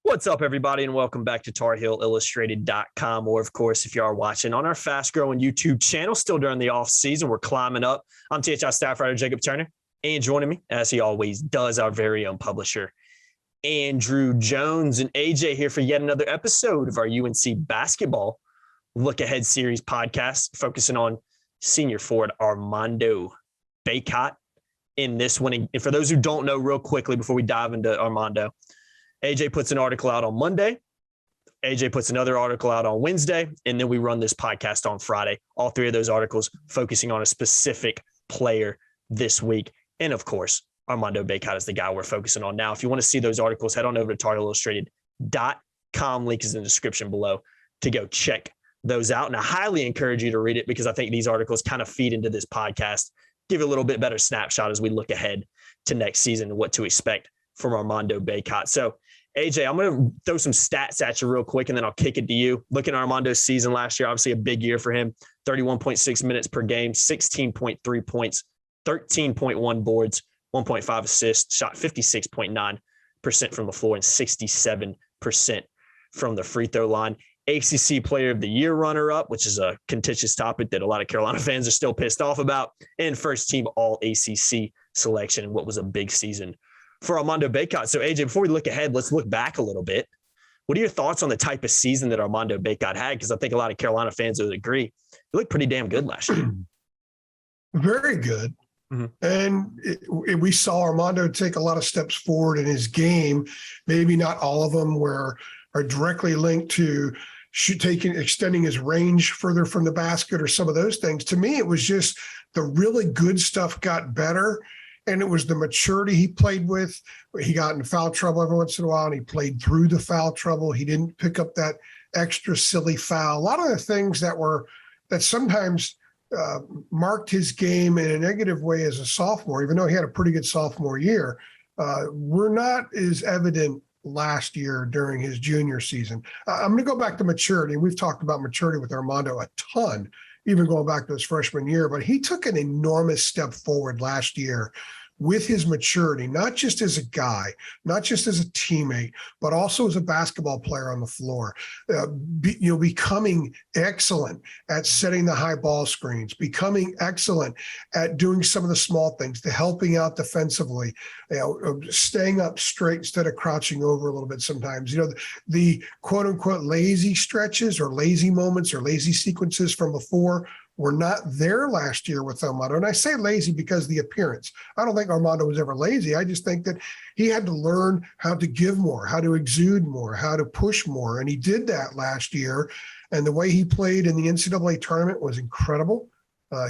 What's up, everybody, and welcome back to TarHeelIllustrated.com, or, of course, if you are watching on our fast-growing YouTube channel, still during the off-season, we're climbing up. I'm THI staff writer Jacob Turner, and joining me, as he always does, our very own publisher, Andrew Jones. And AJ here for yet another episode of our UNC Basketball Lookahead Series podcast, focusing on senior forward Armando Bacot in this one. And for those who don't know, real quickly, before we dive into Armando, AJ puts an article out on Monday. AJ puts another article out on Wednesday, and then we run this podcast on Friday. All three of those articles focusing on a specific player this week. And, of course, Armando Bacot is the guy we're focusing on now. If you want to see those articles, head on over to TarHeelIllustrated.com. Link is in the description below to go check those out. And I highly encourage you to read it because I think these articles kind of feed into this podcast, give a little bit better snapshot as we look ahead to next season and what to expect from Armando Bacot. So, AJ, I'm going to throw some stats at you real quick, and then I'll kick it to you. Looking at Armando's season last year, obviously a big year for him, 31.6 minutes per game, 16.3 points, 13.1 boards, 1.5 assists, shot 56.9% from the floor and 67% from the free throw line. ACC Player of the Year runner-up, which is a contentious topic that a lot of Carolina fans are still pissed off about, and first-team All-ACC selection in what was a big season for Armando Bacot. So, AJ, before we look ahead, let's look back a little bit. What are your thoughts on the type of season that Armando Bacot had? Because I think a lot of Carolina fans would agree. He looked pretty damn good last year. Very good. Mm-hmm. And we saw Armando take a lot of steps forward in his game. Maybe not all of them are directly linked to extending his range further from the basket or some of those things. To me, it was just the really good stuff got better. And it was the maturity he played with. He got in foul trouble every once in a while, and he played through the foul trouble. He didn't pick up that extra silly foul. A lot of the things that sometimes marked his game in a negative way as a sophomore, even though he had a pretty good sophomore year, were not as evident last year during his junior season. I'm going to go back to maturity. We've talked about maturity with Armando a ton, even going back to his freshman year, but he took an enormous step forward last year with his maturity, not just as a guy, not just as a teammate, but also as a basketball player on the floor, becoming excellent at setting the high ball screens, becoming excellent at doing some of the small things, to helping out defensively, staying up straight instead of crouching over a little bit sometimes. The quote unquote lazy stretches or lazy moments or lazy sequences from before were not there last year with Armando. And I say lazy because of the appearance. I don't think Armando was ever lazy. I just think that he had to learn how to give more, how to exude more, how to push more. And he did that last year. And the way he played in the NCAA tournament was incredible.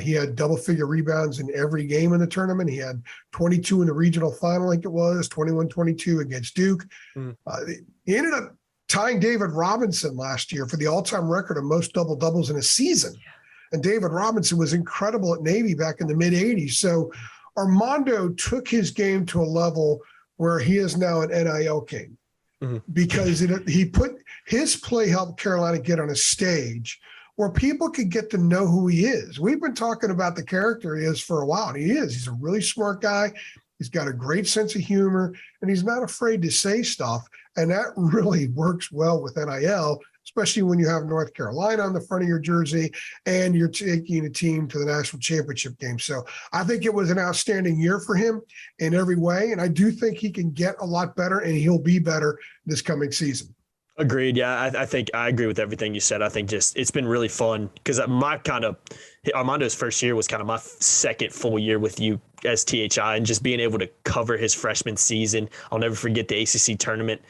He had double-figure rebounds in every game in the tournament. He had 22 in the regional final, I think it was, 21-22 against Duke. He ended up tying David Robinson last year for the all-time record of most double-doubles in a season. Yeah. And David Robinson was incredible at Navy back in the mid-'80s. So Armando took his game to a level where he is now an NIL king, because he put his play helped Carolina get on a stage where people could get to know who he is. We've been talking about the character he is for a while, and he is. He's a really smart guy. He's got a great sense of humor, and he's not afraid to say stuff. And that really works well with NIL, especially when you have North Carolina on the front of your jersey and you're taking a team to the national championship game. So I think it was an outstanding year for him in every way. And I do think he can get a lot better, and he'll be better this coming season. Agreed. Yeah, I think I agree with everything you said. I think just it's been really fun because Armando's first year was kind of my second full year with you as THI, and just being able to cover his freshman season. I'll never forget the ACC tournament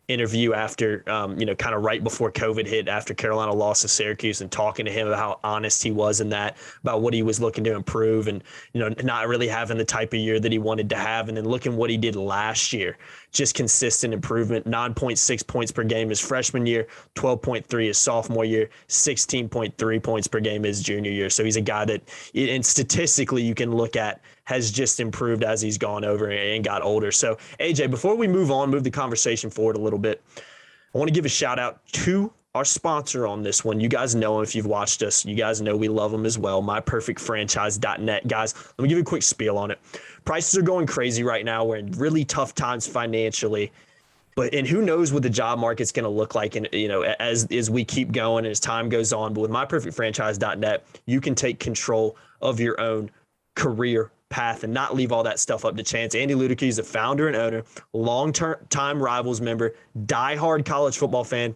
interview after, kind of right before COVID hit, after Carolina lost to Syracuse, and talking to him about how honest he was in that, about what he was looking to improve, and, not really having the type of year that he wanted to have. And then looking what he did last year, just consistent improvement, 9.6 points per game his freshman year, 12.3 his sophomore year, 16.3 points per game his junior year. So he's a guy that, and statistically you can look at, has just improved as he's gone over and got older. So, AJ, before we move the conversation forward a little bit, I want to give a shout out to our sponsor on this one. You guys know him if you've watched us. You guys know we love him as well, myperfectfranchise.net. Guys, let me give you a quick spiel on it. Prices are going crazy right now. We're in really tough times financially. And who knows what the job market's going to look like, and as we keep going and as time goes on. But with myperfectfranchise.net, you can take control of your own career path and not leave all that stuff up to chance. Andy Ludicky is the founder and owner, long-time Rivals member, diehard college football fan,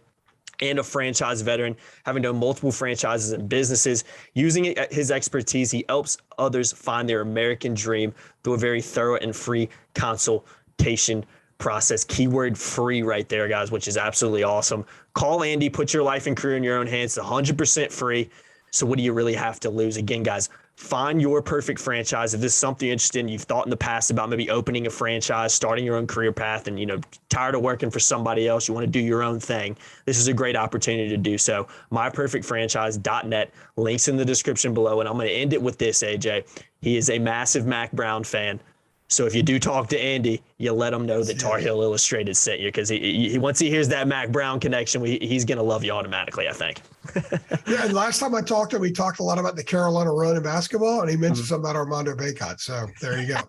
and a franchise veteran, having done multiple franchises and businesses. Using his expertise, he helps others find their American dream through a very thorough and free consultation process. Keyword free right there, guys, which is absolutely awesome. Call Andy, put your life and career in your own hands. It's 100% free. So what do you really have to lose? Again, guys, find your perfect franchise. If this is something you're interested in, you've thought in the past about maybe opening a franchise, starting your own career path, and tired of working for somebody else, you want to do your own thing, this is a great opportunity to do so. myperfectfranchise.net, links in the description below. And I'm going to end it with this, AJ. He is a massive Mac Brown fan. So if you do talk to Andy, you let him know that Tar Heel Illustrated sent you, because he once he hears that Mac Brown connection, he's going to love you automatically, I think. Yeah, and last time I talked to him, we talked a lot about the Carolina run in basketball, and he mentioned something about Armando Bacot. So there you go.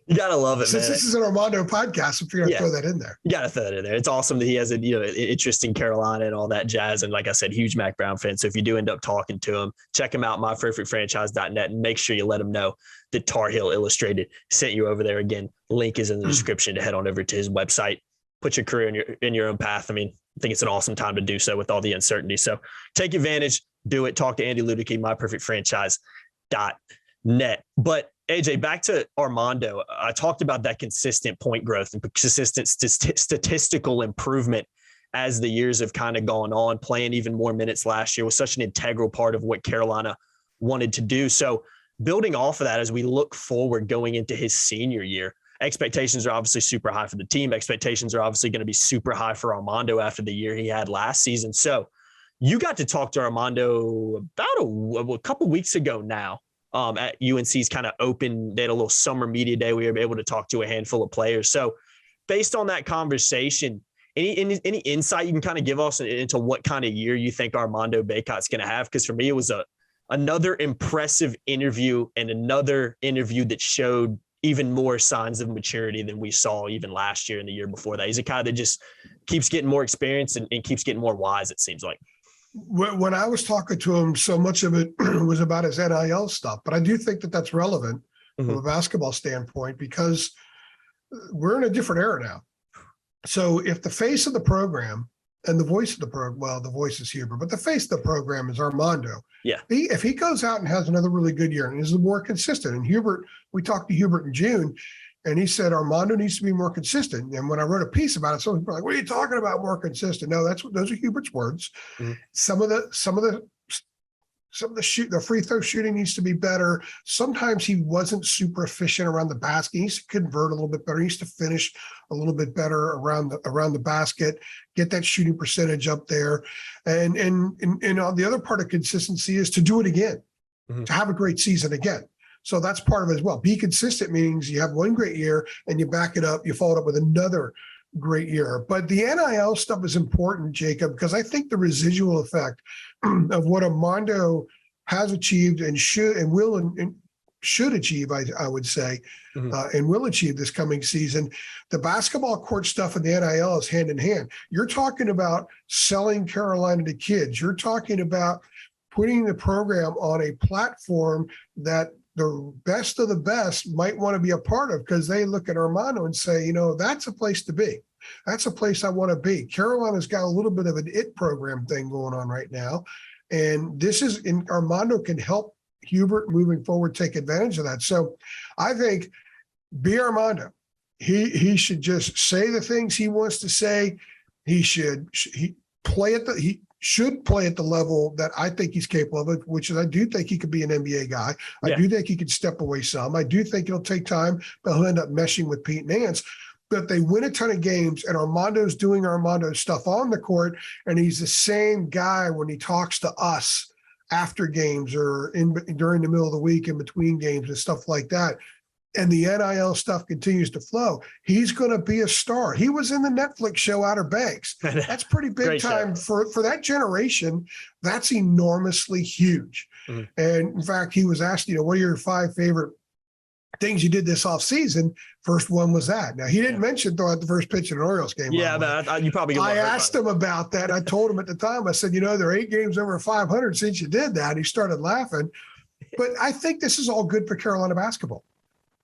You got to love it, Since man. this is an Armando podcast, I'm going to throw that in there. You got to throw that in there. It's awesome that he has an interest in Carolina and all that jazz. And like I said, huge Mac Brown fan. So if you do end up talking to him, check him out, myperfectfranchise.net, and make sure you let him know that Tar Heel Illustrated sent you over there. Again, link is in the description to head on over to his website. Put your career in your own path. I mean, I think it's an awesome time to do so with all the uncertainty. So take advantage, do it. Talk to Andy Ludicky, myperfectfranchise.net. But AJ, back to Armando. I talked about that consistent point growth and consistent statistical improvement as the years have kind of gone on. Playing even more minutes last year was such an integral part of what Carolina wanted to do. So building off of that, as we look forward going into his senior year, expectations are obviously super high for the team. Expectations are obviously going to be super high for Armando after the year he had last season. So you got to talk to Armando about a couple weeks ago now. At UNC's kind of open, they had a little summer media day. We were able to talk to a handful of players. So based on that conversation, any insight you can kind of give us into what kind of year you think Armando Bacot's going to have? Because for me, it was another impressive interview, and another interview that showed even more signs of maturity than we saw even last year and the year before that. He's a guy that just keeps getting more experience and keeps getting more wise, it seems like. When I was talking to him, so much of it was about his NIL stuff, but I do think that that's relevant from a basketball standpoint, because we're in a different era now. So if the face of the program and the voice of the program, well, the voice is Hubert, but the face of the program is Armando. Yeah. If he goes out and has another really good year and is more consistent, and Hubert, we talked to Hubert in June, and he said Armando needs to be more consistent. And when I wrote a piece about it, some people were like, "What are you talking about, more consistent?" No, those are Hubert's words. Some of the free throw shooting needs to be better. Sometimes he wasn't super efficient around the basket. He needs to convert a little bit better. He needs to finish a little bit better around the basket, get that shooting percentage up there. And the other part of consistency is to do it again, to have a great season again. So that's part of it as well. Be consistent means you have one great year and you back it up, you follow it up with another great year. But the NIL stuff is important, Jacob, because I think the residual effect of what Armando has achieved and should achieve, I would say, and will achieve this coming season. The basketball court stuff and the NIL is hand in hand. You're talking about selling Carolina to kids. You're talking about putting the program on a platform that the best of the best might want to be a part of, because they look at Armando and say, that's a place to be. That's a place I want to be. Carolina's got a little bit of an IT program thing going on right now. And Armando can help Hubert moving forward take advantage of that. So I think be Armando. He should just say the things he wants to say. He should play at the level that I think he's capable of, which is I do think he could be an NBA guy. I do think he could step away some. I do think it'll take time, but he'll end up meshing with Pete Nance. But they win a ton of games, and Armando's doing Armando stuff on the court, and he's the same guy when he talks to us after games or during the middle of the week in between games and stuff like that. And the NIL stuff continues to flow. He's going to be a star. He was in the Netflix show Outer Banks. That's pretty big time for that generation. That's enormously huge. And in fact, he was asked, what are your 5 favorite things you did this offseason, first one was that. Now, he didn't mention throwing out the first pitch in an Orioles game. Yeah, but you probably I asked him about that. I told him at the time, I said, there are 8 games over 500 since you did that. He started laughing. But I think this is all good for Carolina basketball.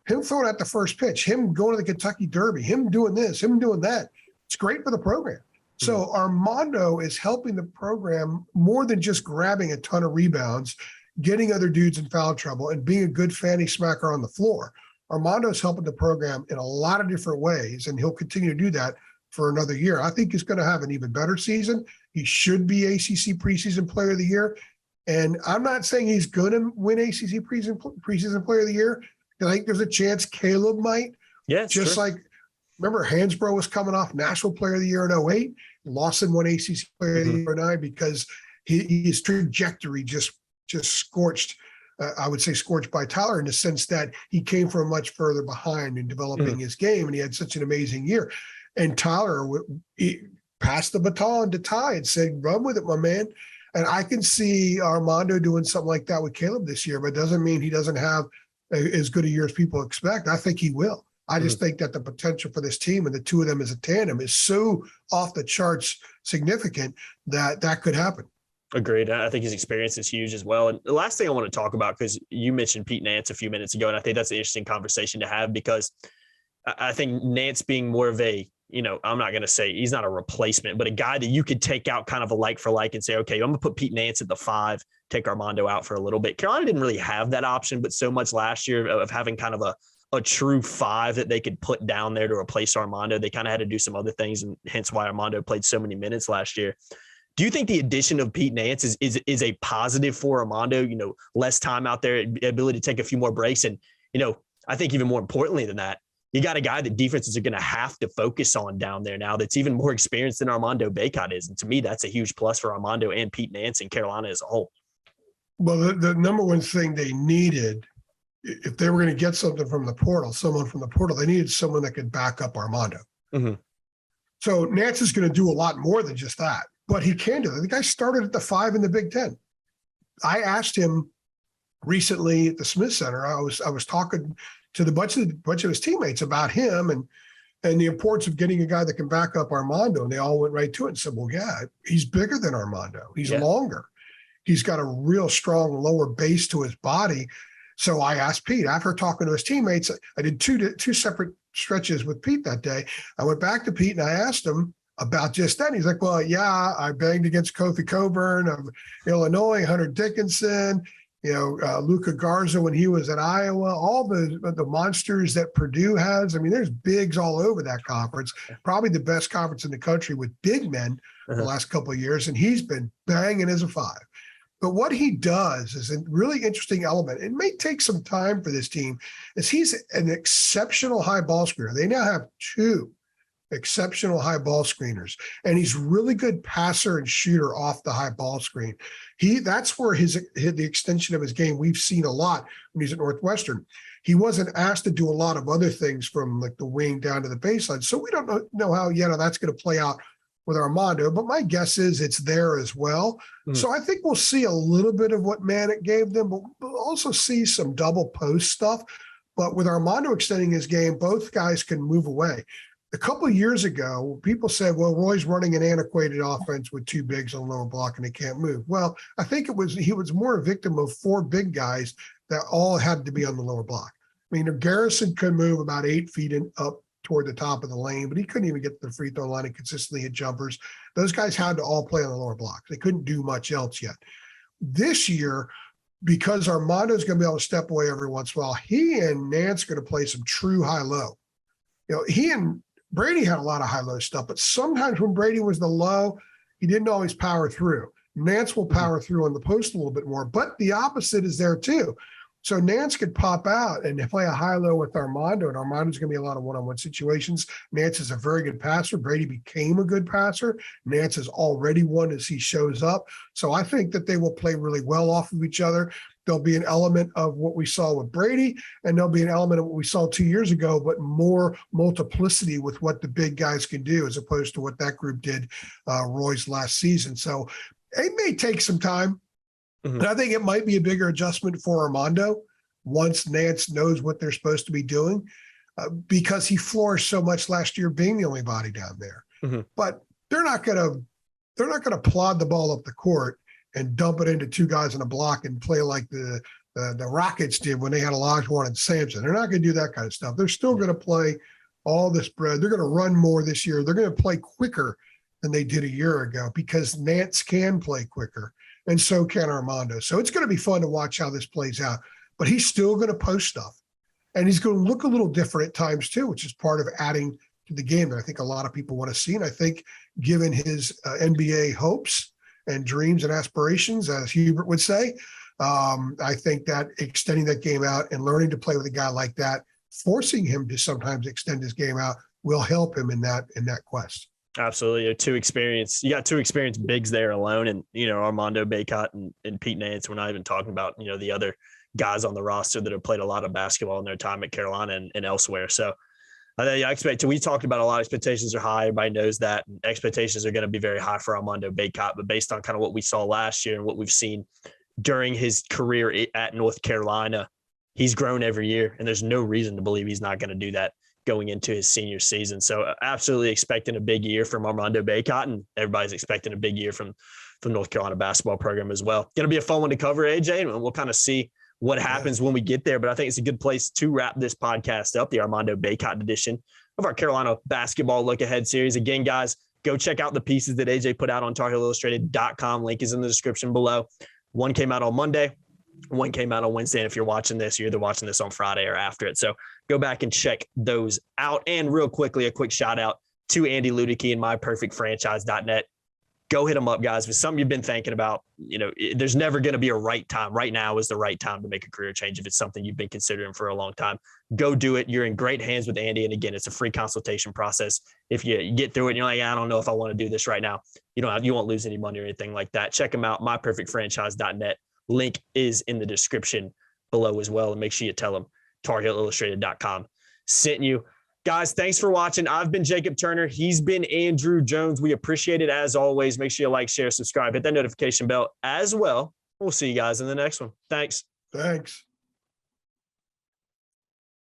Him throwing out the first pitch, him going to the Kentucky Derby, him doing this, him doing that. It's great for the program. So Armando is helping the program more than just grabbing a ton of rebounds, getting other dudes in foul trouble, and being a good fanny smacker on the floor. Armando's helping the program in a lot of different ways, and he'll continue to do that for another year. I think he's going to have an even better season. He should be ACC preseason player of the year. And I'm not saying he's going to win ACC preseason player of the year. I think there's a chance Caleb might. Yes, just like, remember, Hansbrough was coming off National Player of the Year in 2008. Lawson won ACC Player of the Year in 2009 because his trajectory just scorched. I would say scorched by Tyler in the sense that he came from much further behind in developing his game, and he had such an amazing year. And Tyler passed the baton to Ty and said, "Run with it, my man." And I can see Armando doing something like that with Caleb this year, but it doesn't mean he doesn't have as good a year as people expect. I think he will. I just think that the potential for this team and the two of them as a tandem is so off the charts significant that could happen. Agreed. I think his experience is huge as well. And the last thing I want to talk about, because you mentioned Pete Nance a few minutes ago, and I think that's an interesting conversation to have because I think Nance being more of a, I'm not going to say he's not a replacement, but a guy that you could take out kind of a like for like and say, okay, I'm going to put Pete Nance at the 5, take Armando out for a little bit. Carolina didn't really have that option, but so much last year of having kind of a true 5 that they could put down there to replace Armando. They kind of had to do some other things, and hence why Armando played so many minutes last year. Do you think the addition of Pete Nance is a positive for Armando? Less time out there, ability to take a few more breaks. And, I think even more importantly than that, you got a guy that defenses are going to have to focus on down there now that's even more experienced than Armando Bacot is. And to me, that's a huge plus for Armando and Pete Nance and Carolina as a whole. Well, the number one thing they needed, if they were going to get something from the portal, someone from the portal, they needed someone that could back up Armando. So Nance is going to do a lot more than just that, but he can do that. The guy started at the 5 in the Big Ten. I asked him recently at the Smith Center. I was talking to the bunch of his teammates about him and the importance of getting a guy that can back up Armando, and they all went right to it and said, "Well, yeah, he's bigger than Armando. He's longer. He's got a real strong lower base to his body." So I asked Pete, after talking to his teammates, I did two separate stretches with Pete that day. I went back to Pete and I asked him about just that. He's like, "Well, yeah, I banged against Kofi Coburn of Illinois, Hunter Dickinson, Luka Garza when he was at Iowa, all the monsters that Purdue has. I mean, there's bigs all over that conference, probably the best conference in the country with big men the last couple of years. And he's been banging as a 5. But what he does is a really interesting element. It may take some time for this team, is he's an exceptional high ball screener. They now have 2 exceptional high ball screeners, and he's really good passer and shooter off the high ball screen. That's where the extension of his game we've seen a lot when he's at Northwestern. He wasn't asked to do a lot of other things from like the wing down to the baseline, so we don't know how that's going to play out with Armando, but my guess is it's there as well. So I think we'll see a little bit of what Manic gave them, but we'll also see some double post stuff. But with Armando extending his game, both guys can move away. A couple of years ago, people said, well, Roy's running an antiquated offense with 2 bigs on the lower block and they can't move. Well, I think he was more a victim of 4 big guys that all had to be on the lower block. I mean, Garrison could move about 8 feet up toward the top of the lane, but he couldn't even get to the free throw line and consistently hit jumpers. Those guys had to all play on the lower block. They couldn't do much else yet. This year, because Armando's going to be able to step away every once in a while, he and Nance are going to play some true high-low. He and Brady had a lot of high-low stuff, but sometimes when Brady was the low, he didn't always power through. Nance will power through on the post a little bit more, but the opposite is there too. So Nance could pop out and play a high-low with Armando, and Armando's going to be a lot of one-on-one situations. Nance is a very good passer. Brady became a good passer. Nance is already one as he shows up. So I think that they will play really well off of each other. There'll be an element of what we saw with Brady, and there'll be an element of what we saw 2 years ago, but more multiplicity with what the big guys can do as opposed to what that group did Roy's last season. So it may take some time. And I think it might be a bigger adjustment for Armando once Nance knows what they're supposed to be doing, because he flourished so much last year being the only body down there. Mm-hmm. But they're not going to plod the ball up the court and dump it into two guys in a block and play like the Rockets did when they had Olajuwon and Sampson. They're not going to do that kind of stuff. They're still going to play all the spread. They're going to run more this year. They're going to play quicker than they did a year ago because Nance can play quicker, and so can Armando. So it's going to be fun to watch how this plays out. But he's still going to post stuff, and he's going to look a little different at times too, which is part of adding to the game that I think a lot of people want to see. And I think given his NBA hopes and dreams and aspirations, as Hubert would say, I think that extending that game out and learning to play with a guy like that, forcing him to sometimes extend his game out, will help him in that quest. Absolutely. You got two experienced bigs there alone. And, Armando Bacot and Pete Nance. We're not even talking about, the other guys on the roster that have played a lot of basketball in their time at Carolina and elsewhere. So we talked about a lot of expectations are high. Everybody knows that. And expectations are going to be very high for Armando Bacot, but based on kind of what we saw last year and what we've seen during his career at North Carolina, he's grown every year, and there's no reason to believe he's not going to do that going into his senior season. So absolutely expecting a big year from Armando Bacot, and everybody's expecting a big year from the North Carolina basketball program as well. Going to be a fun one to cover, AJ, and we'll kind of see what happens when we get there. But I think it's a good place to wrap this podcast up, the Armando Bacot edition of our Carolina Basketball Lookahead Series. Again, guys, go check out the pieces that AJ put out on TarHeelIllustrated.com. Link is in the description below. One came out on Monday. One came out on Wednesday. And if you're watching this, you're either watching this on Friday or after it. So go back and check those out. And real quickly, a quick shout out to Andy Ludicky and MyPerfectFranchise.net. Go hit them up, guys. If it's something you've been thinking about, there's never going to be a right time. Right now is the right time to make a career change. If it's something you've been considering for a long time, go do it. You're in great hands with Andy. And again, it's a free consultation process. If you get through it and you're like, I don't know if I want to do this right now, you won't lose any money or anything like that. Check them out, MyPerfectFranchise.net. Link is in the description below as well. And make sure you tell them TarHeelIllustrated.com sent you. Guys, thanks for watching. I've been Jacob Turner. He's been Andrew Jones. We appreciate it as always. Make sure you like, share, subscribe, hit that notification bell as well. We'll see you guys in the next one. Thanks. Thanks.